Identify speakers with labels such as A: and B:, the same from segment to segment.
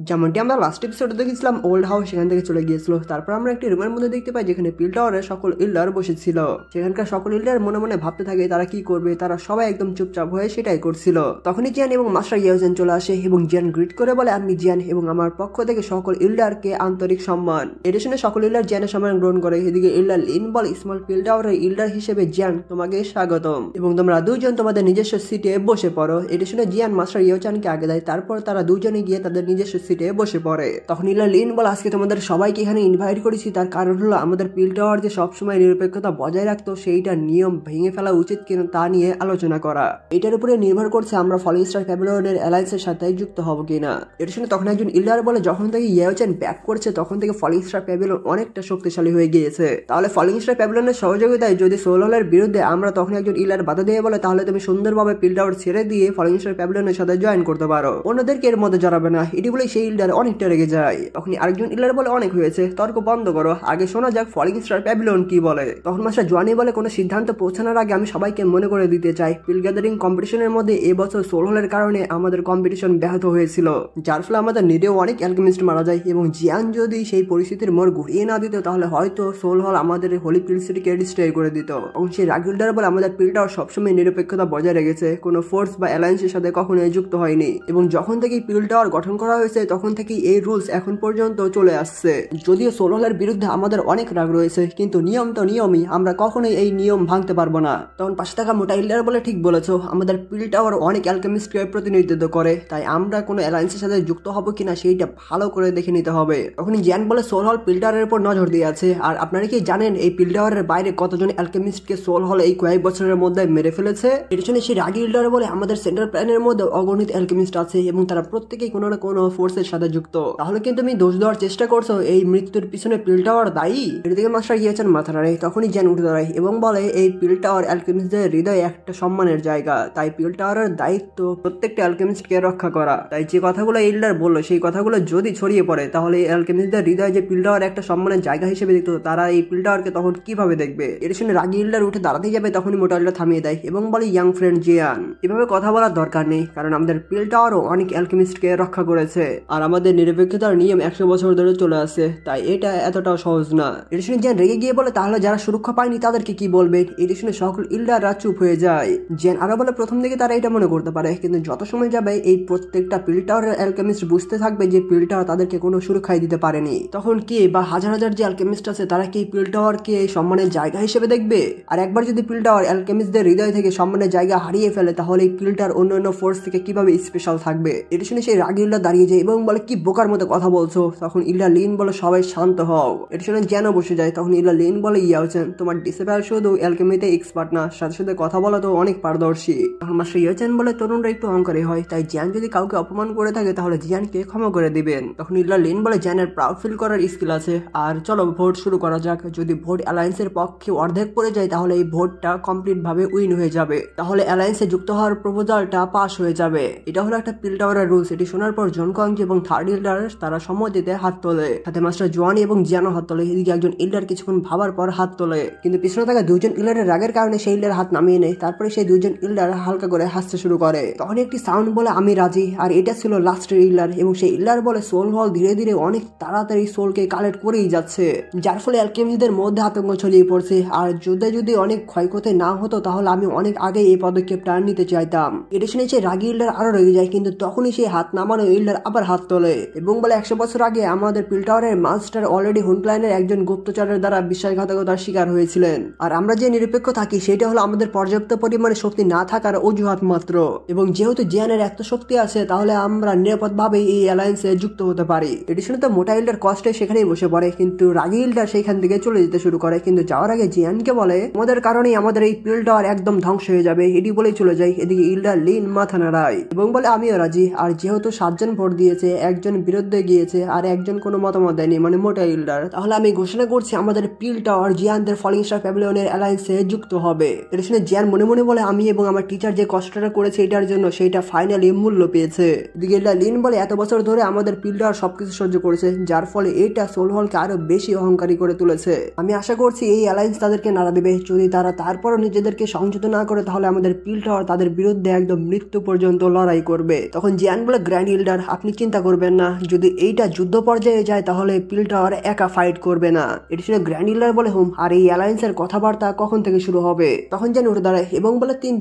A: যেমনটি আমরা লাস্ট এপিসোডে দেখেছিলাম ওল্ড হাউস সেখান থেকে চলে গিয়েছিল। তারপর আমরা একটি রুমের মধ্যে দেখতে পাই যেখানে পিল টাওয়ারের সকল ইল্ডার বসেছিল। সেখানকার সকল ইল্ডার মনে মনে ভাবতে থাকে তারা কি করবে, তারা সবাই একদম চুপচাপ হয়ে সেটাই করছিল। তখনই জিয়ান এবং মাস্টার ইয়াওজেন চলে আসে এবং জিয়ান গ্রিট করে বলে, আমি জিয়ান এবং আমার পক্ষ থেকে সকল ইল্ডারকে আন্তরিক সম্মান। এটা শুনে সকল ইল্ডার জিয়ানের সম্মান গ্রহণ করে। এদিকে ইল্ডার লিন বলে, স্মল পিল টাওয়ারের ইল্ডার হিসেবে জিয়ান তোমাকে স্বাগতম এবং তোমরা দুজন তোমাদের নিজস্ব সিটে বসে পড়ো। এটা শুনে জিয়ান মাস্টার ইয়াওজানকে আগে দেয়। তারপর তারা দুজনে গিয়ে তাদের নিজস্ব সিটে বসে পড়ে। তখন ইল্ডার লিন বলে, আজকে তোমাদের সবাইকে এখানে ইনভাইট করেছি তার কারণ হলো আমাদের পিল টাওয়ার যে সবসময় নিরপেক্ষতা বজায় রাখতো সেইটা নিয়ম ভেঙে ফেলা উচিত কিনা তা নিয়ে আলোচনা করা। এটার উপরে নির্ভর করছে আমরা ফলিং স্টার প্যাভিলিয়নের অ্যালায়েন্সের সাথে যুক্ত হব কিনা। এটা শুনে তখন একজন ইল্ডার বলে, যখন থেকে ইয়াওজান ব্যাক করছে তখন থেকে ফলিং স্টার প্যাভিলিয়ন অনেকটা শক্তিশালী হয়ে গিয়েছে, তাহলে ফলিং স্টার প্যাভিলিয়নের সহযোগিতায় যদি সোল হলের বিরুদ্ধে আমরা, তখন একজন ইল্ডার বাধা দিয়ে বলে, তাহলে তুমি সুন্দরভাবে পিল টাওয়ার ছেড়ে দিয়ে ফলিং স্টার প্যাভিলিয়নের সাথে জয়েন করতে পারো, অন্যদেরকে এর মধ্যে জড়াবে না। এটি বলে সেই ইল্ডার অনেকটা রেগে যায়। তখন আরেকজন ইল্ডার বলে, অনেক হয়েছে, তর্ক বন্ধ করো, আগে শোনা যাক ফলিং স্টার প্যাভিলিয়ন কি বলে। তখন মাস্টার জোয়ানি বলে, কোনো সিদ্ধান্ত পৌঁছানোর আগে আমি সবাইকে মনে করে দিতে চাই পিল গ্যাদারিং কম্পিটিশনের মধ্যে এবছর সোল হলের কারণে আমাদের কম্পিটিশন ব্যাহত হয়েছিল, যার ফলে আমাদের নিডেও অনেক অ্যালকেমিস্ট মারা যায় এবং জিয়ান যদি সেই পরিস্থিতির মোড় ঘুরিয়ে না দিত তাহলে হয়তো সোল হল আমাদের হোলি পিল সিটিকে ডিস্ট্রয় করে দিত। এবং সেই রাগিল্ডার বলে, আমাদের পিলটাও সবসময় নিরপেক্ষতা বজায় রেখেছে, কোনো ফোর্স বা অ্যালায়েন্সের সাথে কখনোই যুক্ত হয়নি এবং যখন থেকে পিল টাওয়ার গঠন করা হয়েছে তখন থেকেই এই রুলস এখন পর্যন্ত চলে আসছে। যদিও সোল হলের বিরুদ্ধে আমাদের অনেক রাগ রয়েছে কিন্তু নিয়ম তো নিয়মই, আমরা কখনোই এই নিয়ম ভাঙতে পারবো না। তখন পাশে থাকা মোটা ইল্ডার বলে, ঠিক বলেছো, আমাদের পিল টাওয়ার অনেক অ্যালকেমিস্টকে প্রতিনিধিত্ব করে, তাই আমরা কোনো অ্যালায়েন্সের সাথে যুক্ত হবো কিনা সেইটা ভালো করে দেখে নিতে হবে। তখন জ্যান বলে, সোল হল পিল টাওয়ারের উপর নজর দিয়ে আছে, আর আপনারা কি জানেন এই পিল টাওয়ারের বাইরে কতজন অ্যালকেমিস্টকে সোল হল এই কয়েক বছরের মধ্যে মেরে ফেলেছে? এর জন্য সেই রাগি ইল্ডার বলে, আমাদের সেন্ট্রাল প্ল্যানের মধ্যে অগণিত অ্যালকেমিস্ট আছে এবং তারা প্রত্যেকেই কোনো না কোনো ফোর্সের সাথে যুক্ত, তাহলে কিন্তু তুমি দোষ দেওয়ার চেষ্টা করছো এই মৃত্যুর পিছনে পিল টাওয়ার দায়ী? এদিকে মাস্টার গিয়েছেন মাথা নাড়ে। তখনই জ্যান উঠে দাঁড়ায় এবং বলে, এই পিল টাওয়ার অ্যালকেমিস্টদের হৃদয়ে একটা সম্মানের জায়গা, তাই পিল টাওয়ারের দায়িত্ব প্রত্যেকটা অ্যালকেমিস্টকে রক্ষা করা। তাই যে কথাগুলো ইল্ডার বললো সেই কথাগুলো যদি ছড়িয়ে পড়ে তাহলে অ্যালকেমিস্টদের হৃদয়ে যে পিল টাওয়ার একটা সম্মানের জায়গা হিসেবে দেখতো তারা এই পিল টাওয়ারকে তখন কিভাবে দেখবে? এর শুনে রাগি ইল্ডার উঠে দাঁড়াতে যাবে তখনই মোটা ইল্ডার থামিয়ে দেয় এবং বলে, ইয়াং ফ্রেন্ড জিয়ান, এভাবে কথা বলার দরকার নেই, কারণ আমাদের পিল টাওয়ারও অনেক অ্যালকেমিস্টকে রক্ষা করেছে আর আমাদের নিরপেক্ষতার নিয়ম 100 বছর ধরে চলে আসে, তাই এটা এতটাও সহজ না। এর শুনে জিয়ান রেগে গিয়ে বলে, তাহলে যারা সুরক্ষা পায়নি তাদেরকে কি বলবে? এর শুনে সকল ইল্ডাররা চুপ হয়ে যায়। জিয়ান আরো বলে, প্রথম দিকে তারা এটা মনে করতে পারে কিন্তু যত সময় যাবে এই প্রত্যেকটা পিল টাওয়ারের অ্যালকেমিস্ট বুঝতে থাকবে যে পিল টাওয়ার তাদেরকে কোনো সুরক্ষাই দিতে পারেনি, তখন কি বা হাজার হাজার যে অ্যালকেমিস্ট আছে তারা কি পিল টাওয়ারকে সম্মানের জায়গা হিসেবে দেখবে? আর একবার যদি পিল টাওয়ার অ্যালকেমিস্টদের হৃদয় থেকে সম্মানের জায়গা হারিয়ে ফেলে তাহলে এই পিল টাওয়ার অন্যান্য ফোর্স থেকে কিভাবে স্পেশাল থাকবে? এটা শুনে সেই রাগি ইল্ডার দাঁড়িয়ে যায় এবং বলে, কি বোকার মতো কথা বলছো? তখন ইল্ডার লিন বলে, সবাই শান্ত হও। এটা শুনে জ্যানও বসে যায়। তখন ইল্ডার লিন বলে, ইয়াওজেন, তোমার ডিসেবল শুধু অ্যালকেমিতে এক্সপার্ট না, সাথে সাথে কথা বলা তো অনেক পারদর্শী। তখন মাস্টার ইয়াওজেন বলে, তরুণরা একটু অহংকারী হয়, তাই জ্যান যদি কাউকে অপমান করে থাকে তাহলে জিয়ানকে ক্ষমা করে দিবেন। তখন ইল্ডার লিন বলে, জ্যানের প্রাউড ফিল করার স্কিল আছে, আর চলো ভোট শুরু করা যাক। যদি ভোট অ্যালায়েন্সের পক্ষে অর্ধেক পড়ে যায় তাহলে এই ভোটটা কমপ্লিট ভাবে উইন হয়ে যাবে, তাহলে অ্যালায়েন্সে যুক্ত হওয়ার প্রপোজালটা পাস হয়ে যাবে। এটা হলো একটা পিল টাওয়ারের রুলস। এটি শোনার পর জন কংজি এবং থার্ড ইল্ডার তারা সম্মতিতে হাত তোলে, সাথে মাস্টার জোয়ানি এবং জিয়ানও হাত তোলে। এদিকে একজন ইল্ডার কিছুক্ষণ ভাবার পর হাত তোলে কিন্তু পিছনে থাকা দুজন ইল্ডারের রাগের কারণে সেই ইল্ডার হাত নামিয়ে নেয়। তারপরে সেই দুজন ইল্ডার হালকা করে হাসতে শুরু করে। তখন একটি সাউন্ড বলে, আমি রাজি। আর এটা ছিল লাস্টের ইল্ডার এবং সেই ইল্ডার বলে, সোল হল ধীরে ধীরে অনেক তাড়াতাড়ি সোলকে কালেক্ট করেই যাচ্ছে, যার ফলে অ্যালকেমিস্টদের মধ্যে আতঙ্ক ছড়িয়ে পড়ছে। আর যুদ্ধে যদি অনেক ক্ষয়ক্ষতি না হতো তাহলে আমি অনেক আগে এই পদক্ষেপটা নিতে চাইতাম। এটা শুনে সেই রাগি ইল্ডার আরো রেগে যায় কিন্তু তখনই সেই হাত নামানো ইল্ডার আবার হাত তোলে এবং বলে, 100 বছর আগে আমাদের পিল টাওয়ারের মাস্টার অলরেডি হুনক্লাইনের একজন গুপ্তচরের দ্বারা বিশ্বাসঘাতকতার শিকার হয়েছিলেন, আর আমরা যে নিরপেক্ষ থাকি সেটা হলো আমাদের পর্যাপ্ত পরিমাণে শক্তি না থাকার অজুহাত মাত্র। এবং যেহেতু জিয়ানের এত শক্তি আছে তাহলে আমরা নিরাপদভাবে এই অ্যালায়েন্সে যুক্ত হতে পারি। এটি শুনে তো মোটা ইল্ডার কষ্টে সেখানেই বসে পড়ে কিন্তু রাগি ইল্ডার সেইখান থেকে চলে যেতে শুরু করে, কিন্তু যাওয়ার আগে জিয়ানকে বলে, আমাদের কারণেই আমাদের এই পিল টাওয়ার একদম ধ্বংস হয়ে যাবে, এটি বলেই চলে যায়। এদিকে ইল্ডার লিন মাথা নাড়ায় এবং বলে, আমিও রাজি। আর যেহেতু 7 জন ভোট দিয়েছে, একজন বিরুদ্ধে গিয়েছে আর একজন কোনো মতামত দেয়নি মানে মোটা ইল্ডার, তাহলে আমি ঘোষণা করছি আমাদের পিল টাওয়ার জিয়ানদের ফলিং স্টার প্যাভিলিয়নের অ্যালায়েন্সে যুক্ত হবে। এর শুনে জিয়ান মনে মনে বলে, আমি এবং আমার টিচার যে কষ্টটা করেছে এটার জন্য সেটা ফাইনালি মূল্য পেয়েছে। এদিকে ইল্ডার লিন বলে, এত বছর ধরে আমাদের পিল টাওয়ার সবকিছু সহ্য করেছে, যার ফলে এটা সোল হলকে আরো বেশি অহংকারী করে তুলেছে। আমি আশা করছি এই অ্যালায়েন্স তাদেরকে নাড়া দেবে। যদি তারা তারপরও নিজেদেরকে সংযত না করে তাহলে আমাদের পিল টাওয়ার তাদের বিরুদ্ধে একদম মৃত্যু পর্যন্ত লড়াই করবে। তখন জিয়ান বলে, গ্র্যান্ড ইল্ডার, আপনি চিন্তা চিন্তা করবেন না, যদি এইটা যুদ্ধ পর্যায়ে যায় তাহলে পিল টাওয়ার একা ফাইট করবে না। এটি শুনে গ্র্যান্ড ইল্ডার বলে হুম, আর এই অ্যালায়েন্সের কথাবার্তা কখন থেকে শুরু হবে? তখন যেন উঠে দাঁড়ায় এবং বলে 3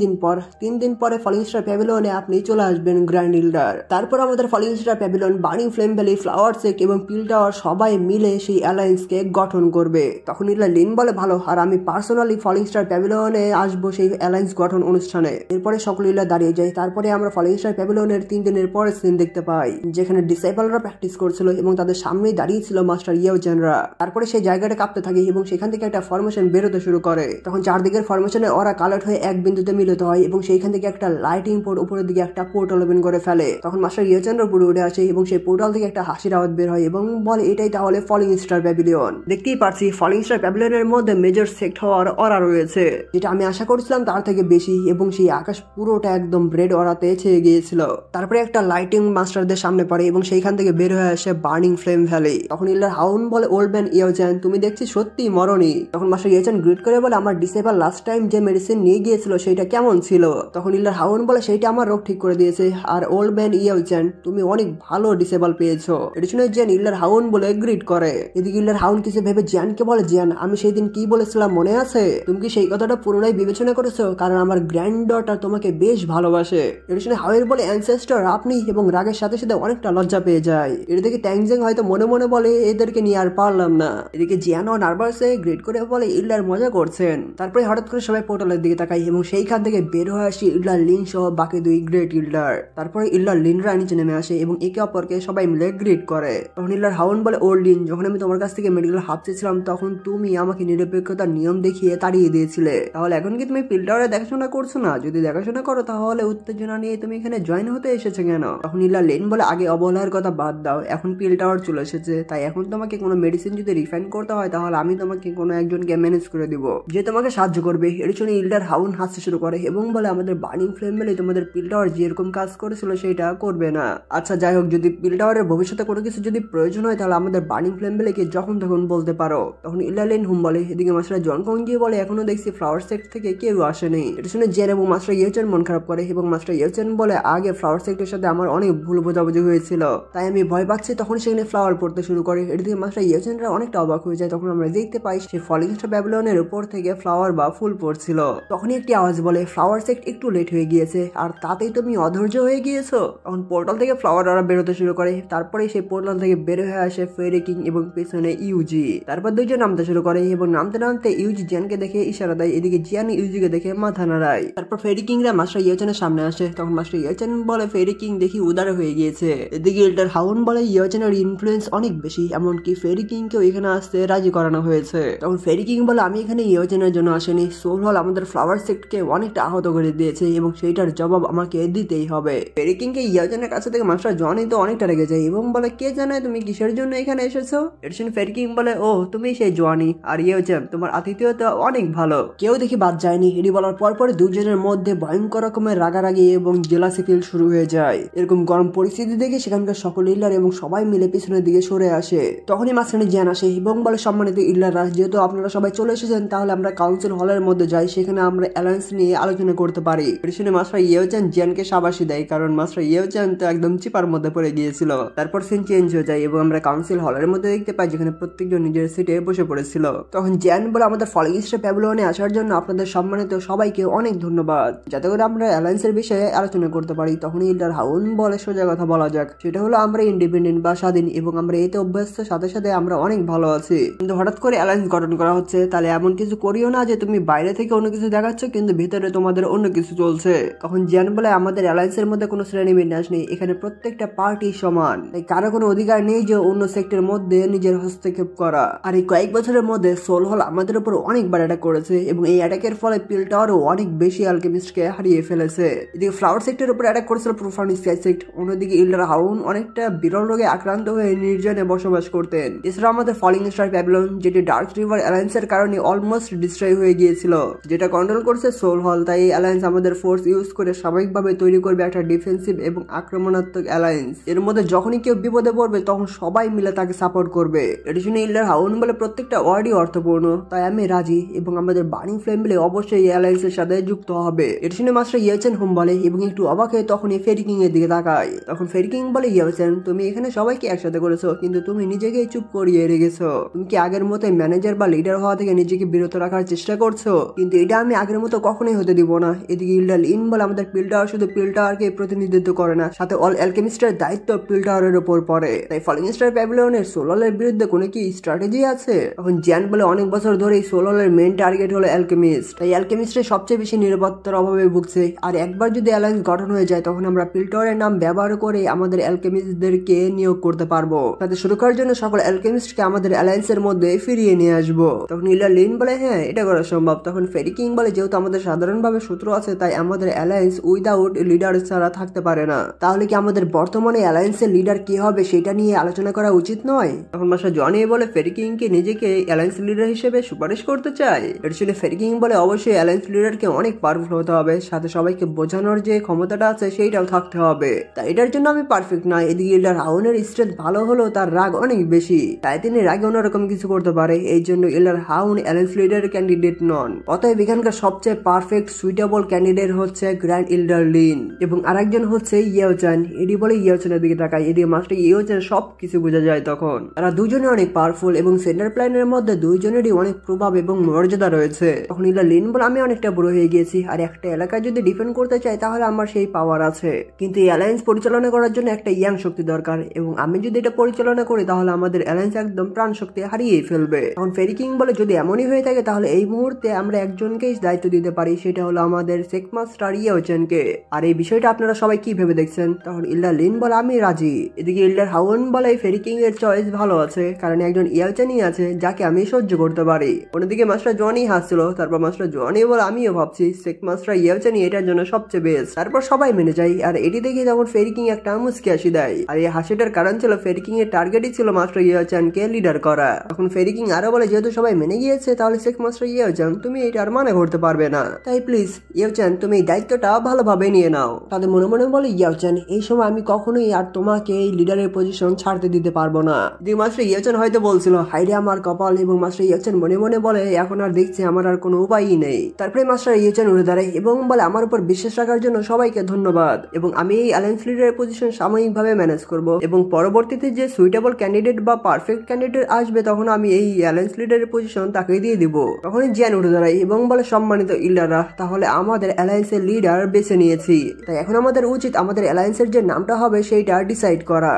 A: দিন পরে ফলিং স্টার প্যাভিলিয়নে আপনি চলে আসবেন গ্র্যান্ড ইল্ডার। তারপর আমাদের falling star pavilion, burning flame valley, flower sect এবং পিল টাওয়ার সবাই মিলে সেই অ্যালায়েন্সকে গঠন করবে। তখন ইল্লা লিন বলে ভালো, আর আমি পার্সোনালি ফলিং স্টার প্যাভিলিয়নে আসবো সেই অ্যালায়েন্স গঠন অনুষ্ঠানে। এরপরে সকল ইল্লা দাঁড়িয়ে যায়। তারপরে আমরা ফলিং স্টার প্যাভিলিয়নের 3 দিনের পরের সিন দেখতে পাই, যেখানে ডিসাইপলরা প্র্যাকটিস করছিল এবং তাদের সামনেই দাঁড়িয়ে ছিল মাস্টার ইয়েউজেনরা। তারপরে সেই জায়গাটা কাঁপতে থাকে এবং সেখান থেকে একটা ফরমেশন বেরোতে শুরু করে। তখন চারদিকের ফরমেশনে ওরা কালার্ট হয়ে এক বিন্দুতে মিলিত হয় এবং সেইখান থেকে একটা লাইটিং পোর্ট উপরের দিকে একটা পোর্টাল ওপেন করে ফেলে। তখন মাস্টার ইয়েউজেনরা উপরে উঠে আসে এবং সেই পোর্টাল থেকে একটা হাসির আওয়াজ বের হয় এবং বলে এটাই তাহলে ফলিং স্টার প্যাভিলিয়ন। দেখতেই পারছি ফলিং স্টার প্যাভিলিয়নের মধ্যে মেজর সেক্ট হওয়ার অরা রয়েছে, যেটা আমি আশা করছিলাম তার থেকে বেশি, এবং সেই আকাশ পুরোটা একদম রেড অরাতে ছেয়ে গিয়েছিল। তারপরে একটা লাইটিং মাস্টারদের সামনে পড়ে এবং সেইখান থেকে বের হয়ে আসে বার্নিং ফ্লেম ভ্যালি। তখন ইল্লার হাউন বলে ওল্ড ম্যান ইয়েউজেন, তুমি দেখছি সত্যি মরনি। তখন মাস্টার ইয়েউজেন গ্রিট করে বলে আমার ডিসেবল লাস্ট টাইম যে মেডিসিন নিয়ে গিয়েছিল সেটা কেমন ছিল? তখন ইল্লার হাউন বলে সেইটা আমার রোগ ঠিক করে দিয়েছে, আর ওল্ড ম্যান ইয়েউজেন তুমি অনেক ভালো ডিসেবল পেয়েছো। এটা শুনে জেন ইল্লার হাউন বলে গ্রিট করে। এদিকে ইল্লার হাউন কিছু ভেবে জিয়ানকে বলে, জিয়ান আমি সেই দিন কি বলেছিলাম মনে আছে? তুমি কি সেই কথাটা পুনরায় বিবেচনা করেছো? কারণ আমার গ্র্যান্ড ডটার তোমাকে বেশ ভালোবাসে। এটা শুনে হাওয়ের বলে অ্যানসেস্টর আপনি, এবং রাগের সাথে সাথে অনেকটা লজ্জা পেয়ে যায়। এর দিকে ট্যাংজেং হয়তো মনে মনে বলে এদেরকে নিয়ে আর পারলাম না। এদিকে জিয়ানও নার্ভাসে গ্রেড করে বলে ইল্লার মজা করছেন। তারপরে হঠাৎ করে সবাই পোর্টালের দিকে তাকায় এবং সেইখান থেকে বের হয়ে আসে ইল্লার লিন সহ বাকি 2 গ্রেট ইল্ডার। তারপরে ইল্লার লিনরা নিচে নেমে আসে এবং একে অপরকে সবাই মিলে গ্রেড করে। তখন ইল্লার হাউন বলে ওল্ড লিন, যখন আমি তোমার কাছ থেকে মেডিকেল হাত চেয়েছিলাম তখন তুমি আমাকে নিরপেক্ষতার নিয়ম দেখিয়ে তাড়িয়ে দিয়েছিলে, তাহলে এখন কি তুমি পিল টাওয়ারে দেখাশোনা করছো না? যদি দেখাশোনা করো তাহলে উত্তেজনা নিয়ে তুমি এখানে জয়েন হতে এসেছে কেন? তখন ইল্লার লিন বলে আগে অবহেলার কথা বাদ দাও, এখন পিল টাওয়ার চলে এসেছে, তাই এখন তোমাকে কোনো মেডিসিন যদি রিফাইন করতে হয় তাহলে আমি তোমাকে কোনো একজনকে ম্যানেজ করে দিব যে তোমাকে সাহায্য করবে। এর জন্য ইল্ডার হাউন হাসতে শুরু করে এবং বলে আমাদের বার্নিং ফ্লেম ভ্যালি তোমাদের পিল টাওয়ার যেরকম কাজ করেছিল সেটা করবে না। আচ্ছা যাই হোক, যদি পিল টাওয়ারের ভবিষ্যতে কোনো কিছু যদি প্রয়োজন হয় তাহলে আমাদের বার্নিং ফ্লেম ভ্যালিকে যখন তখন বলতে পারো। তখন ইল্লার লিন হুম বলে। এদিকে মাস্টার জন কং গিয়ে বলে এখনো দেখছি ফ্লাওয়ার সেক্ট থেকে কেউ আসেনি। এটা শুনে জেন এবং মাস্টার ইয়েউচেন মন খারাপ করে এবং মাস্টার ইয়েউচেন বলে আগে ফ্লাওয়ার সেক্টের সাথে আমার অনেক ভুল বোঝাবুঝি হয়েছিল, তাই আমি ভয় পাচ্ছি। তখন সেখানে ফ্লাওয়ার পড়তে শুরু করে। এদিকে মাস্টার ইয়েউচেনরা অনেকটা অবাক হয়ে যায়। তখন আমরা দেখতে পাই সেই ফলিং স্টার প্যাভিলিয়নের উপর থেকে ফ্লাওয়ার বা ফুল পড়ছিল। তখনই একটি আওয়াজ বলে ফ্লাওয়ার সেক্ট একটু লেট হয়ে গিয়েছে, আর তাতেই তুমি অধৈর্য হয়ে গিয়েছো। তখন পোর্টাল থেকে ফ্লাওয়ার ওরা বেরোতে শুরু করে। তারপরে সেই পোর্টাল থেকে বের হয়ে আসে ফেরি কিং এবং পেছনে ইউজি। তারপর দুইজন নামতে শুরু করে এবং নামতে নামতে ইউজি জিয়ানকে দেখে ইশারা দেয়। এদিকে জিয়ান ইউজিকে দেখে মাথা নাড়ায়। তারপর ফেরি কিংরা মাস্টার ইয়েউচেনের সামনে আসে। তখন মাস্টার ইয়েউচেন বলে ফেরি কিং দেখি উদার হয়ে গিয়েছে। এদিকে ইল্ডার হাউন বলে ইয়েউচেনের ইনফ্লুয়েন্স অনেক বেশি, এমনকি ফেরি কিংকেও এখানে আসতে রাজি করানো হয়েছে। তখন ফেরি কিং বলে আমি এখানে ইয়েউচেনের জন্য আসেনি, সোল হল আমাদের ফ্লাওয়ার সেক্টকে অনেকটা আহত করে দিয়েছে এবং সেইটার জবাব আমাকে দিতেই হবে। ফেরি কিংকে ইয়েউচেনের কাছে থেকে মাস্টার জনই তো অনেকটা রেগে যায় এবং বলে কে জানে তুমি কিসের জন্য এখানে এসেছো? এর জন্য ফেরি কিং বলে ও তুমি সেই জোয়ানি, আর ইয়েউচেন তোমার আতিথেয়তা অনেক ভালো, কেউ দেখি বাদ যায়নি। এটি বলার পর দুজনের মধ্যে ভয়ঙ্কর রকমের রাগারাগি এবং জেলাসি ফিল শুরু হয়ে যায়। এরকম গরম পরিস্থিতি দেখে সেখানকার সকল ইল্লার এবং সবাই মিলে পিছনের দিকে সরে আসে। তখনই মাঝখানে জিয়ান আসে এবং বলে সম্মানিত ইল্লাররা, যেহেতু আপনারা সবাই চলে এসেছেন তাহলে আমরা কাউন্সিল হলের মধ্যে যাই, সেখানে আমরা অ্যালায়েন্স নিয়ে আলোচনা করতে পারি। পিছনে মাস্টার ইয়েউচেন জিয়ানকে শাবাশি দেয়, কারণ মাস্টার ইয়েউচেন তো একদম চিপার মধ্যে পড়ে গিয়েছিল। তারপর সিন চেঞ্জ হয়ে যায় এবং আমরা কাউন্সিল হলের মধ্যে দেখতে পাই যেখানে প্রত্যেকজন নিজের সিটে বসে পড়েছিল। তখন জিয়ান বলে আমাদের ফলিং স্টার প্যাভিলিয়নে আসার জন্য আপনাদের সম্মানিত সবাইকে অনেক ধন্যবাদ, যাতে করে আমরা অ্যালায়েন্সের বিষয়ে আলোচনা করতে পারি। তখন ইল্ডার হাউন বলে সোজা কথা বলা যাক, সেটা হলো আমরা ইন্ডিপেন্ডেন্ট বা স্বাধীন এবং আমরা এতে অভ্যস্ত, সাথে সাথে আমরা অনেক ভালো আছি, কিন্তু হঠাৎ করে অ্যালায়েন্স গঠন করা হচ্ছে, তাহলে এমন কিছু করিও না যে তুমি বাইরে থেকে অন্য কিছু দেখাচ্ছ কিন্তু ভিতরে তোমাদের অন্য কিছু চলছে। তখন জিয়ান বলে আমাদের অ্যালায়েন্সের মধ্যে কোনো শ্রেণী বিন্যাস নেই, এখানে প্রত্যেকটা পার্টি সমান, তাই কারো কোনো অধিকার নেই যে অন্য সেক্টরের মধ্যে নিজের হস্তক্ষেপ করা। আর এই কয়েক বছরের মধ্যে সোল হল আমাদের উপর অনেকবার অ্যাটাক করেছে এবং এই অ্যাটাকের ফলে পিল টাওয়ারও অনেক বেশি অ্যালকেমিস্টকে হারিয়ে ফেলেছে। এদিকে ফ্লাওয়ার সেক্টরের উপর অ্যাটাক করেছিল প্রোফাউন্ড স্কাই সেক্ট, অন্যদিকে ইল্ডার হাউন অনেকটা বিরল রোগে আক্রান্ত হয়ে নির্জনে বসবাস করতেন। এছাড়া আমাদের ফলিং স্টার প্যাভিলিয়ন, যেটি ডার্ক রিভার অ্যালায়েন্সের কারণে অলমোস্ট ডিস্ট্রয় হয়ে গিয়েছিল, যেটা কন্ট্রোল করছে সোল হল, তাই এই অ্যালায়েন্স আমাদের ফোর্স ইউজ করে স্বাভাবিকভাবে তৈরি করবে একটা ডিফেন্সিভ এবং আক্রমণাত্মক অ্যালায়েন্স। এর মধ্যে যখনই কেউ বিপদে পড়বে তখন সবাই মিলে তাকে সাপোর্ট করবে। এর জন্য ইল্ডার হাউন বলে প্রত্যেকটা ওয়ার্ডই অর্থপূর্ণ, তাই আমি রাজি এবং আমাদের বার্নিং ফ্লেম মিলে অবশ্যই অ্যালায়েন্সের সাথে যুক্ত হবে। এর জন্য মাস্টার ইয়েউচেন হুম বলে এবং একটু অবাক হয়ে তখনই ফেরি কিং এর দিকে তাকায়। তখন ফেরি কিং কিং বলে ইয়েওচেন, তুমি এখানে সবাইকে একসাথে করেছো কিন্তু তুমি নিজেকে চুপ করিয়ে রেখেছো। তুমি কি আগের মতো ম্যানেজার বা লিডার হওয়া থেকে নিজেকে বিরত রাখার চেষ্টা করছো? কিন্তু এটা আমি আগের মতো কখনোই হতে দিব না। এদিকে ইল্ডার লিন বলে আমাদের পিল টাওয়ার শুধু পিল টাওয়ারকে প্রতিনিধিত্ব করে না, সাথে অল অ্যালকেমিস্টের দায়িত্ব পিল টাওয়ারের উপর পড়ে। তাই ফলিং স্টার প্যাভিলিয়নের সোলহলের বিরুদ্ধে কোনো কি স্ট্র্যাটেজি আছে? এখন জ্যান বলে অনেক বছর ধরে সোলহলের মেইন টার্গেট হলো অ্যালকেমিস্ট, তাই অ্যালকেমিস্টের সবচেয়ে বেশি নিরাপত্তার অভাবে ভুগছে। আর একবার যদি অ্যালায়েন্স গঠন হয়ে যায় তখন আমরা পিল টাওয়ারের নাম ব্যবহার করে আমাদের অ্যালকেমিস্টদেরকে নিয়োগ করতে পারবো, তাতে সুরক্ষার জন্য সকল অ্যালকেমিস্টকে আমাদের অ্যালায়েন্সের মধ্যে ফিরিয়ে নিয়ে আসবো। তখন ইল্ডার লিন বলে হ্যাঁ এটা করা সম্ভব। তখন ফেরি কিং বলে যেহেতু আমাদের সাধারণভাবে শত্রু আছে তাই আমাদের অ্যালায়েন্স উইদাউট লিডার ছাড়া থাকতে পারে না। তাহলে কি আমাদের বর্তমানে অ্যালায়েন্সের লিডার কি হবে সেটা নিয়ে আলোচনা করা উচিত নয়? তখন মাস্টার জনি বলে ফেরি কিং কে নিজেকে অ্যালায়েন্স লিডার হিসেবে সুপারিশ করতে চায়। এটা শুনে ফেরি কিং বলে অবশ্যই অ্যালায়েন্স লিডারকে অনেক পাওয়ারফুল হতে হবে, সাথে সবাইকে বোঝানোর যে ক্ষমতাটা আছে সেইটাও থাকতে হবে। তাই এটার জন্য আমি পারফেক্ট নয়। এদিকে ইল্ডার হাউনের স্ট্রেংথ ভালো হলেও তার রাগ অনেক বেশি, তাই তিনি রাগে অন্যরকম কিছু করতে পারে। এই জন্য ইল্ডার হাউন অ্যালায়েন্স লিডার ক্যান্ডিডেট নন। অতএব এখানকার সবচেয়ে পারফেক্ট সুইটেবল ক্যান্ডিডেট হচ্ছে গ্র্যান্ড ইল্ডার লিন এবং আরেকজন হচ্ছে ইয়েওচেন। এটি বলে ইয়েওচেনের দিকে তাকায়। এদিকে মাস্টার ইয়েওচেন সবকিছু বোঝা যায়। তখন তারা দুজনে অনেক পাওয়ারফুল এবং সেন্টার প্ল্যানের মধ্যে দুইজনেরই অনেক প্রভাব এবং মর্যাদা রয়েছে। তখন ইল্ডার লিন বলে আমি অনেকটা বড় হয়ে গিয়েছি আর একটা এলাকা যদি ডিফেন্ড করতে চাই তাহলে আমার সেই পাওয়ার আছে, কিন্তু এই অ্যালায়েন্স পরিচালনা করার জন্য একটা ইয়াং শক্তি দরকার এবং আমি যদি এটা পরিচালনা করি তাহলে আমাদের অ্যালায়েন্স একদম প্রাণ শক্তি হারিয়ে ফেলবে। তখন ফেরি কিং বলে যদি এমনই হয়ে থাকে তাহলে এই মুহূর্তে আমরা একজনকেই দায়িত্ব দিতে পারি, সেটা হলো আমাদের সেকমাস্টার ইয়েওচেনকে। আর এই বিষয়টা আপনারা সবাই কি ভেবে দেখছেন? তখন ইল্ডার লিন বলে আমি রাজি। এদিকে ইল্ডার হাউন বলে ফেরি কিং এর চয়েস ভালো আছে, কারণ একজন ইয়েওচেনই আছে যাকে আমি সহ্য করতে পারি। অন্যদিকে মাস্টার জনি হাসছিল। তারপর মাস্টার জনি বলে আমিও ভাবছি সেকমাস্টার ইয়েওচেনই এটার জন্য সবচেয়ে বেস্ট। তারপর সবাই মেনে যায়। আর এটি দেখে তখন ফেরি কিং একটা মুচকি হাসি দেয়। আর এই হাসিটার কারণ ছিল ফেরি কিং এর টার্গেটই ছিল মাস্টার ইয়েওচেনকে লিডার করা। তখন ফেরি কিং আরো বলে যেহেতু সবাই মেনে গিয়েছে তাহলে সেকমাস্টার ইয়েওচেন তুমি এটার মানে করতে পারবে না, তাই প্লিজ ইয়েওচেন তুমি এই দায়িত্বটা ভালোভাবে নিয়ে নাও। তাদের মনে মনে বলে ইয়েওচেন এই সময় আমি কখনোই আর তোমাকে এই লিডারের পজিশন ছাড়তে দিতে পারবো না। দিকে মাস্টার ইয়েওচেন হয়তো বলছিল হাইরে আমার কপাল, এবং মাস্টার ইয়েওচেন মনে মনে বলে এখন আর দেখছি আমার আর কোনো উপায়ই নেই। তারপরে মাস্টার ইয়েওচেন উঠে দাঁড়ায় এবং বলে আমার উপর বিশ্বাস রাখার জন্য সবাইকে ধন্যবাদ, এবং আমি এই অ্যালায়েন্স লিডারের পজিশন সাময়িকভাবে ম্যানেজ করব এবং পরবর্তীতে যে সুইটেবল ক্যান্ডিডেট বা পারফেক্ট ক্যান্ডিডেট আসবে তখন আমি এই অ্যালায়েন্স লিডারের পজিশন তাকে দিয়ে দিব। তখনই জ্যান উঠে দাঁড়ায় এবং বলে সম্মানিত ইল্ডাররা, তাহলে আমাদের অ্যালায়েন্সের লিডার বেছে নিয়েছি, তাই এখন আমাদের উচিত আমাদের অ্যালায়েন্সের যে নামটা হবে সেইটা ডিসাইড করা।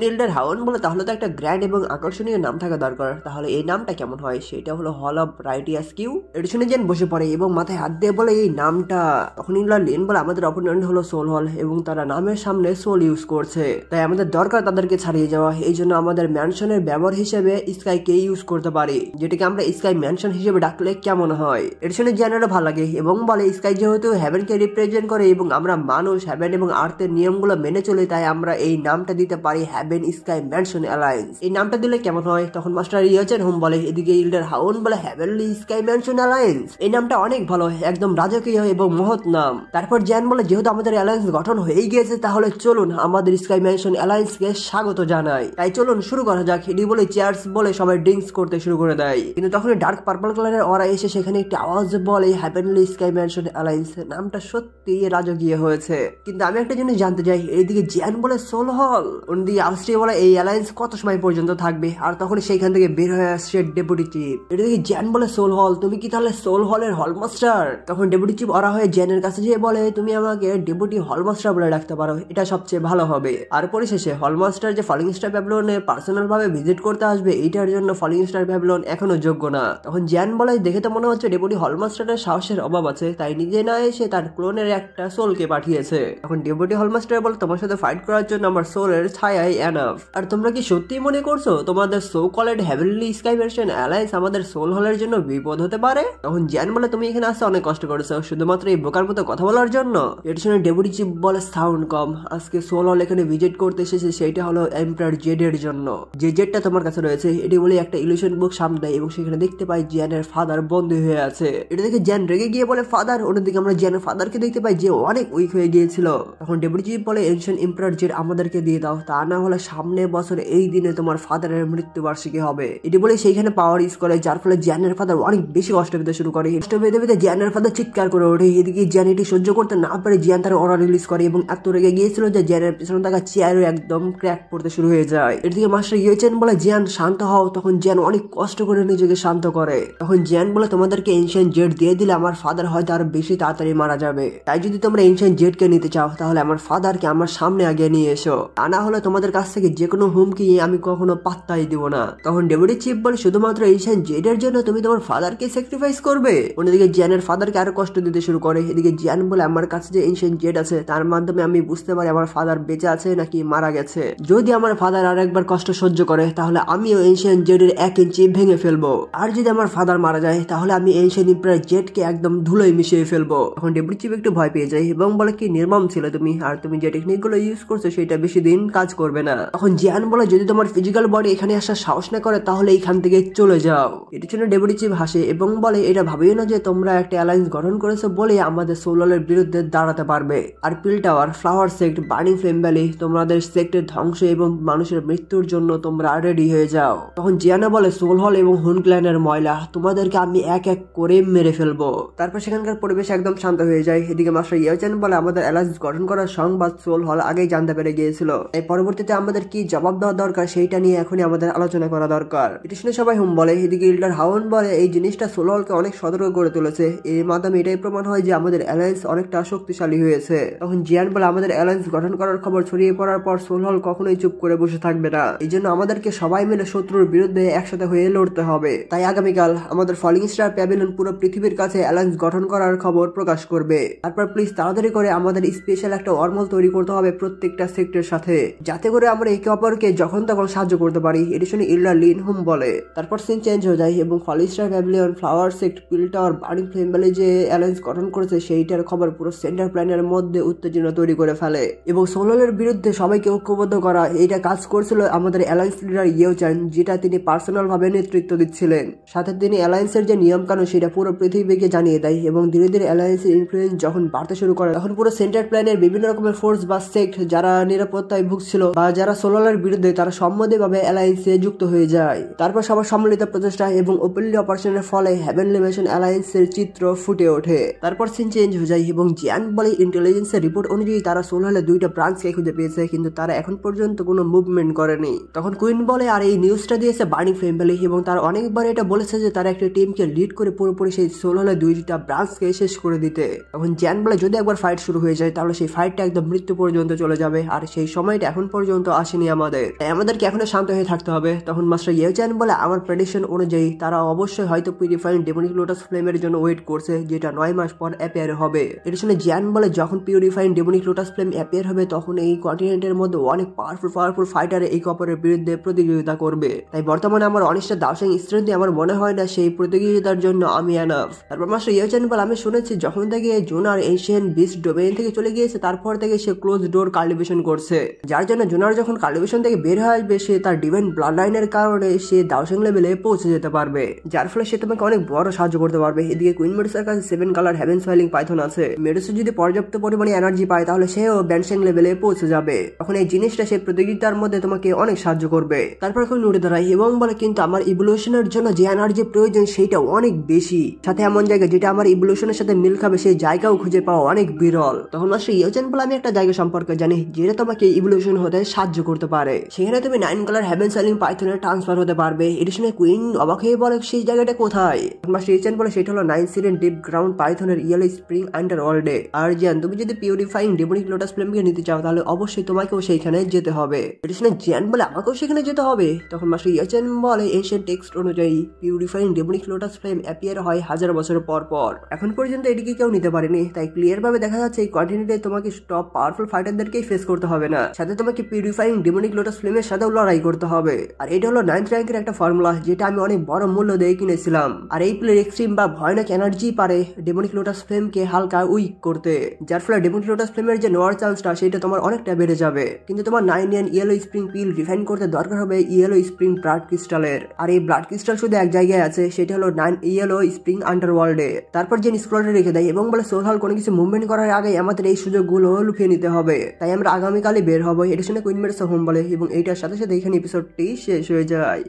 A: ইল্ডার হাউন বলে তাহলে তো একটা গ্র্যান্ড এবং আকর্ষণীয় নাম থাকা দরকার, তাহলে এই নামটা কেমন হয়? সেটা হলো হল অফ রাইটিয়াস কিউ। এটা শুনে জ্যান বসে পড়ে এবং মাথায় হাত দিয়ে বলে এই নামটা। তখন ইল্ডার লিন বলে আমাদের অপোনেন্ট হলো সোল হল এবং তারা নামের সামনে সোল ইউজ করছে, তাই আমাদের দরকার তাদেরকে ছাড়িয়ে যাওয়া। এই জন্য আমাদের ম্যানশনের ব্যবহার হিসেবে স্কাইকে ইউজ করতে পারি, যেটাকে আমরা স্কাই ম্যানশন হিসেবে ডাকলে কেমন হয়? এটা শুনে জ্যানেরও ভালো লাগে এবং বলে স্কাই যেহেতু হেভেনকে রিপ্রেজেন্ট করে এবং আমরা মানুষ হেভেন এবং আর্থের নিয়মগুলো মেনে চলে, তাই আমরা এই নামটা দিতে পারি হেভেন স্কাই ম্যানশন অ্যালায়েন্স। এই নামটা দিলে কেমন হয়? তখন মাস্টার ইয়েওচেন হোম বলে। এদিকে ইল্ডার হাউন বলে হেভেনলি স্কাই ম্যানশন অ্যালায়েন্স, এই নামটা অনেক ভালো, একদম রাজকীয় এবং মহৎ নাম। তারপর জ্যান বলে যেহেতু আমাদের অ্যালায়েন্স গঠন হয়ে গিয়েছে তাহলে চলুন আমাদের স্কাই ম্যানশন অ্যালায়েন্সকে স্বাগত জানাই, তাই চলুন শুরু করা যাক। এটি বলে চেয়ার্স বলে সবাই ড্রিঙ্কস করতে শুরু করে দেয়, কিন্তু তখন ডার্ক পার্পল কালারের অরা এসে সেখানে একটি আওয়াজ বলে হেভেনলি স্কাই ম্যানশন অ্যালায়েন্স, নামটা সত্যি রাজকীয় হয়েছে। কিন্তু আমি একটা জিনিস জানতে চাই, এইদিকে জ্যান বলে সোল হল, অন্যদিকে আলস্ট্রি বলে এই অ্যালায়েন্স কত সময় পর্যন্ত থাকবে, আর তখন সেইখান থেকে বের হয়ে আসছে ডেপুটি চিফ। এদিকে জ্যান বলে সোল হল, তুমি কি তাহলে সোল হলের হলমাস্টার? তখন ডেপুটি চিফ অরা হয়ে জ্যানের কাছে যেয়ে বলে তুমি আমাকে ডেপুটি হলমাস্টার বলে ডাকতে পারো, এটা সবচেয়ে ভালো হবে। আর পরিশেষে হলমাস্টার যে ফলিং স্টার প্যাভিলিয়নে পার্সোনাল ভাবে ভিজিট করতে আসবে এইটার জন্য ফলিং স্টার প্যাভিলিয়ন এখনো যোগ্য না। তখন জ্যান বলে দেখে তো মনে হচ্ছে ডেপুটি হলমাস্টারের সাহসের অভাব আছে, তাই নিজে না এসে তার ক্লোনের একটা সোলকে পাঠিয়েছে। তখন ডেপুটি হলমাস্টার বলে তোমার সাথে ফাইট করার জন্য আমার সোলের ছায়াই এনাফ। আর তোমরা কি সত্যি মনে করছো তোমাদের so called heavenly sky mansion alliance আমাদের সোল হলের জন্য বিপদ হতে পারে? তখন জ্যান বলে তুমি এখানে আসতে অনেক কষ্ট করেছো শুধুমাত্র এই বোকার মতো কথা বলার জন্য। এটা শুনে ডেপুটি চিফ বলে সাউন্ড কম, আজকে সোল হল এখানে ভিজিট করতে এসেছে সেইটা হলো এম্পারার জেডের জন্য, যে জেডটা তোমার কাছে রয়েছে। এটি বলে একটা ইলুশন বুক সামনে দেয় এবং সেখানে দেখতে পাই জ্যানের ফাদার বন্দী হয়ে আছে। এটা দেখে জ্যান রেগে গিয়ে বলে ফাদার। অন্যদিকে আমরা জ্যানের ফাদারকে দেখতে পাই যে অনেক উইক হয়ে গিয়েছিল। তখন ডেপুটি চিফ বলে এনশিয়েন্ট এম্পারার জেড আমাদেরকে দিয়ে দাও, তা না হলে সামনে বছর এই দিনে তোমার ফাদারের মৃত্যুবার্ষিকী হবে। এটি বলে সেইখানে পাওয়ার ইউজ করে, যার ফলে জ্যানের ফাদার অনেক বেশি কষ্ট পেতে শুরু করে। কষ্ট পেতে পেতে জ্যানের ফাদার চিৎকার করে ওঠে। এদিকে জ্যান এটি সহ্য করতে না পারে জ্যান তার অরা রিলিজ করে এবং এত রেগে গিয়েছিল যে জ্যানের পিছনে সামনে থাকা চেয়ারও একদম ক্র্যাক পড়তে শুরু হয়ে যায়। এদিকে মাস্টার ইয়েচেন বলে জিয়ান শান্ত হও। তখন জিয়ান অনেক কষ্ট করে নিজেকে শান্ত করে। তখন জিয়ান বলে তোমাদেরকে এনশিয়েন্ট জেট দিয়ে দিলে আমার ফাদার হয়তো আরো বেশি তাড়াতাড়ি মারা যাবে, তাই যদি তোমরা এনশিয়েন্ট জেটকে নিতে চাও তাহলে আমার ফাদারকে আমার সামনে আগে নিয়ে এসো, তা না হলে তোমাদের কাছ থেকে যে কোনো হুমকি আমি কখনো পাত্তাই দিব না। তখন ডেপুটি চিফ বলে শুধুমাত্র এনশিয়েন্ট জেটের জন্য তুমি তোমার ফাদারকে স্যাক্রিফাইস করবে? অন্যদিকে জিয়ানের ফাদারকে আরো কষ্ট দিতে শুরু করে। এদিকে জিয়ান বলে আমার কাছে যে এনশিয়েন্ট জেট আছে তার মাধ্যমে আমি বুঝতে পারি আমার ফাদার বেঁচে আছে নাকি মারা গেছে। যদি আমার ফাদার আর একবার কষ্ট সহ্য করে তাহলে আমিও এনশিয়েন্ট জেটের 1 ইঞ্চি ভেঙে ফেলবো, আর যদি আমার ফাদার মারা যায় তাহলে আমি এনশিয়েন্ট ইম্পায়ার জেটকে একদম ধুলোয় মিশিয়ে ফেলবো। তখন ডেপুটি চিফ একটু ভয় পেয়ে যায় এবং বলে কি নির্মম ছিল তুমি, আর তুমি যে টেকনিক গুলো ইউজ করছো সেটা বেশি দিন কাজ করবে না। তখন জিয়ান বলে যদি তোমার ফিজিক্যাল বডি এখানে আসার সাহস না করে তাহলে এইখান থেকে চলে যাও। এটার জন্য ডেপুটি চিফ হাসে এবং বলে এটা ভাবিও না যে তোমরা একটা অ্যালায়েন্স গঠন করেছো বলে আমাদের সোলারের বিরুদ্ধে দাঁড়াতে পারবে। আর pill tower, flower sect, burning flame valley, তোমাদের সেক্টের ধ্বংস এবং মানুষের মৃত্যুর জন্য তোমরা রেডি হয়ে যাও। তখন জিয়ানা বলে সোল হল এবং হুন ক্ল্যানের ময়লা তোমাদেরকে আমি এক এক করে মেরে ফেলবো। তারপর সেখানকার পরিবেশ একদম শান্ত হয়ে যায়। এদিকে মাস্টার ইয়েচেন বলে আমাদের অ্যালায়েন্স গঠন করার সংবাদ সোল হল আগেই জানতে পেরে গিয়েছিল, এই পরবর্তীতে আমাদের কি জবাব দেওয়া দরকার সেইটা নিয়ে এখনই আমাদের আলোচনা করা দরকার। এটা শুনে সবাই হুম বলে। এদিকে ইল্ডার হাউন বলে এই জিনিসটা সোল হলকে অনেক সতর্ক করে তুলেছে, এর মাধ্যমে এটাই প্রমাণ হয় যে আমাদের অ্যালায়েন্স অনেকটা শক্তিশালী হয়েছে। তখন জিয়ান বলে আমাদের অ্যালায়েন্স গঠন করার খবর ছড়িয়ে পড়ার পর সোল হল কখনোই চুপ করে বসে থাকবে না, এই জন্য আমাদেরকে সবাই মিলে শত্রুর বিরুদ্ধে একসাথে হয়ে লড়তে হবে। তাই আগামীকাল আমাদের ফলিং স্টার প্যাভিলিয়ন পুরো পৃথিবীর কাছে অ্যালায়েন্স গঠন করার খবর প্রকাশ করবে। তারপর প্লিজ তাড়াতাড়ি করে আমাদের স্পেশাল একটা ওয়ার্মহোল তৈরি করতে হবে প্রত্যেকটা সেক্টরের সাথে, যাতে করে আমরা একে অপরকে যখন তখন সাহায্য করতে পারি। এটি শুনে ইল্ডার লিন হুম বলে। তারপর সিন চেঞ্জ হয়ে যায় এবং falling star pavilion, flower sect, pill tower, burning flame valley যে অ্যালায়েন্স গঠন করেছে সেইটার খবর পুরো সেন্টার প্ল্যানের মধ্যে উত্তেজনা তৈরি করে ফেলে এবং সোললের বিরুদ্ধে সবাইকে ঐক্যবদ্ধ করা এইটা কাজ করছিল আমাদের অ্যালায়েন্স লিডার ইয়েওচান, যেটা তিনি পার্সোনাল ভাবে নেতৃত্ব দিচ্ছিলেন। সাথে তিনি অ্যালায়েন্সের যে নিয়ম কানুন সেটা পুরো পৃথিবীকে জানিয়ে দেয় এবং ধীরে ধীরে অ্যালায়েন্সের ইনফ্লুয়েন্স যখন বাড়তে শুরু করে তখন পুরো সেন্টার প্ল্যানের বিভিন্ন রকমের ফোর্স বা সেক্ট যারা নিরাপত্তায় ভুগছিল বা যারা সোলারের বিরুদ্ধে তারা সম্মতিভাবে অ্যালায়েন্সে যুক্ত হয়ে যায়। তারপর সবার সম্মিলিত প্রচেষ্টা এবং ওপেনলি অপারেশনের ফলে হেভেনলি মিশন অ্যালায়েন্সের চিত্র ফুটে ওঠে। তারপর সিন চেঞ্জ হয়ে যায় এবং জিয়ান বলে ইন্টেলিজেন্সের রিপোর্ট অনুযায়ী তারা সোলারে 2টা ব্রাঞ্চকে খুঁজে পেয়েছে, কিন্তু তারা এখন পর্যন্ত কোনো মুভমেন্ট করেনি। তখন কুইন বলে আর এই নিউজটা দিয়েছে বার্নিং ফ্লেম ভ্যালি এবং তারা অনেকবার এটা বলেছে যে তারা একটা টিমকে লিড করে পুরোপুরি সেই সোলারে 2টা ব্রাঞ্চকে শেষ করে দিতে। তখন জিয়ান বলে যদি একবার ফাইট শুরু হয়ে যায় তাহলে সেই ফাইটটা একদম মৃত্যু পর্যন্ত চলে যাবে, আর সেই সময়টা এখন পর্যন্ত আসেনি আমাদেরকে এখনো শান্ত হয়ে থাকতে হবে। তখন মাস্টার ইয়েওচান বলে আমার প্রেডিকশন অনুযায়ী তারা অবশ্যই হয়তো পিউরিফাইং ডেমনিক লোটাস ফ্লেমের জন্য ওয়েট করছে, যেটা 9 মাস পর অ্যাপিয়ার হবে। এর শুনে জিয়ান বলে যখন purifying demonic lotus flame appear হবে তখন এই কন্টিনেন্টের মধ্যে অনেক পাওয়ারফুল ফাইটার এই অপরের বিরুদ্ধে প্রতিযোগিতা করবে, তাই বর্তমানে আমার অনিষ্টা দাওসাং স্ট্রেন্থে আমার মনে হয় না সেই প্রতিযোগিতার জন্য আমি এনাফ। তারপর মাস্টার ইয়েওচান বলে আমি শুনেছি যখন থেকে জোনার এশিয়ান বিস্ট ডোমেইন থেকে চলে গিয়েছে তারপর থেকে সে ক্লোজ ডোর কাল্টিভেশন করছে, যার জন্য জোনার যখন কাল্টিভেশন থেকে বের হয়ে আসবে সে তার ডিভাইন ব্লাড লাইনের কারণে সে দাওসাং লেভেলে পৌঁছে যেতে পারবে, যার ফলে সে তোমাকে অনেক বড় সাহায্য করতে পারবে। এদিকে কুইন মেডুসার কাছে 7 কালার হেভেন সোয়াইলিং পাইথন আছে, মেডুসা যদি পর্যাপ্ত পরিমাণে এনার্জি পায় তাহলে সেও ব্যানশাং লেভেলে পৌঁছে যাবে, তখন এই জিনিসটা সেই প্রতিযোগিতার মধ্যে তোমাকে অনেক সাহায্য করবে। তারপর কুইন উঠে দাঁড়ায় এবং বলে কিন্তু আমার ইভলিউশনের জন্য যে এনার্জি প্রয়োজন সেইটা অনেক বেশি, সাথে এমন জায়গা যেটা আমার ইভলিউশনের সাথে মিল খাবে সেই জায়গাও খুঁজে পাওয়া অনেক বিরল। তখন মাস্টার ইয়েওচান বলে আমি একটা জায়গা সম্পর্কে জানি যেটা তোমাকে ইভলিউশন হতে সাহায্য করতে পারে, সেখানে তুমি 9 কালার হেভেন সোয়াইলিং পাইথনে ট্রান্সফার হতে পারবে। এটা শুনে কুইন অবাক হয়ে বলে সেই জায়গাটা কোথায়? মাস্টার ইয়েওচান বলে সেটা হলো 9 সিলেন ডিপ গ্রাউন্ড পাইথনের ইয়েলো স্প্রিং আন্ডার ওয়ার্ল্ডে। আর জিয়ান তুমি যদি পিউরিফাইং ডেমনিক লোটাস ফ্লেমকে নিতে চাও তাহলে অবশ্যই তোমাকেও সেইখানে যেতে হবে। এটা শুনে জিয়ান বলে আমাকেও সেখানে যেতে হবে? তখন মাস্টার ইয়েওচান বলে এনশিয়েন্ট টেক্সট অনুযায়ী purifying demonic lotus flame appear হয় 1000 বছর পর পর, এখন পর্যন্ত এটিকে কেউ নিতে পারেনি, তাই ক্লিয়ার ভাবে দেখা যাচ্ছে এই কন্টিনেন্টে তোমাকে টপ পাওয়ারফুল ফাইটারদেরকেই ফেস করতে হবে না, সাথে তোমাকে পিউরিফাইং ডেমনিক লোটাস ফ্লেমের সাথেও লড়াই করতে হবে। আর এটা হলো 9th র্যাঙ্কের একটা ফর্মুলা যেটা আমি অনেক বড় মূল্য দিয়ে কিনেছিলাম, আর এই প্লেয়ার এক্সট্রিম বা ভয়ানক এনার্জি পারে ডেমনিক লোটাস ফ্লেমকে হালকা উইক করতে, যার ফলে ডেমনিক লোটাস ফ্লেমের যে নেওয়ার চান্সটা সেটা তোমার অনেকটা বেড়ে যাবে। কিন্তু তোমার 9 ইয়েলো স্প্রিং পিল রিফাইন করতে দরকার হবে ইয়েলো স্প্রিং ব্লাড ক্রিস্টালের, আর এই ব্লাড ক্রিস্টাল শুধু এক জায়গায় আছে, সেটা হলো 9 ইয়েলো স্প্রিং আন্ডারওয়ার্ল্ডে। তারপর যে স্ক্রলটা রেখে দেয় এবং বলে সোল হল কোনো কিছু মুভমেন্ট করার আগে আমাদের এই সুযোগগুলো লুফিয়ে নিতে হবে, তাই আমরা আগামীকালই বের হবো। এটা শুনে কুইন মেডুসা হোম বলে এবং এইটার সাথে সাথে এখানে এপিসোডটি শেষ হয়ে যায়।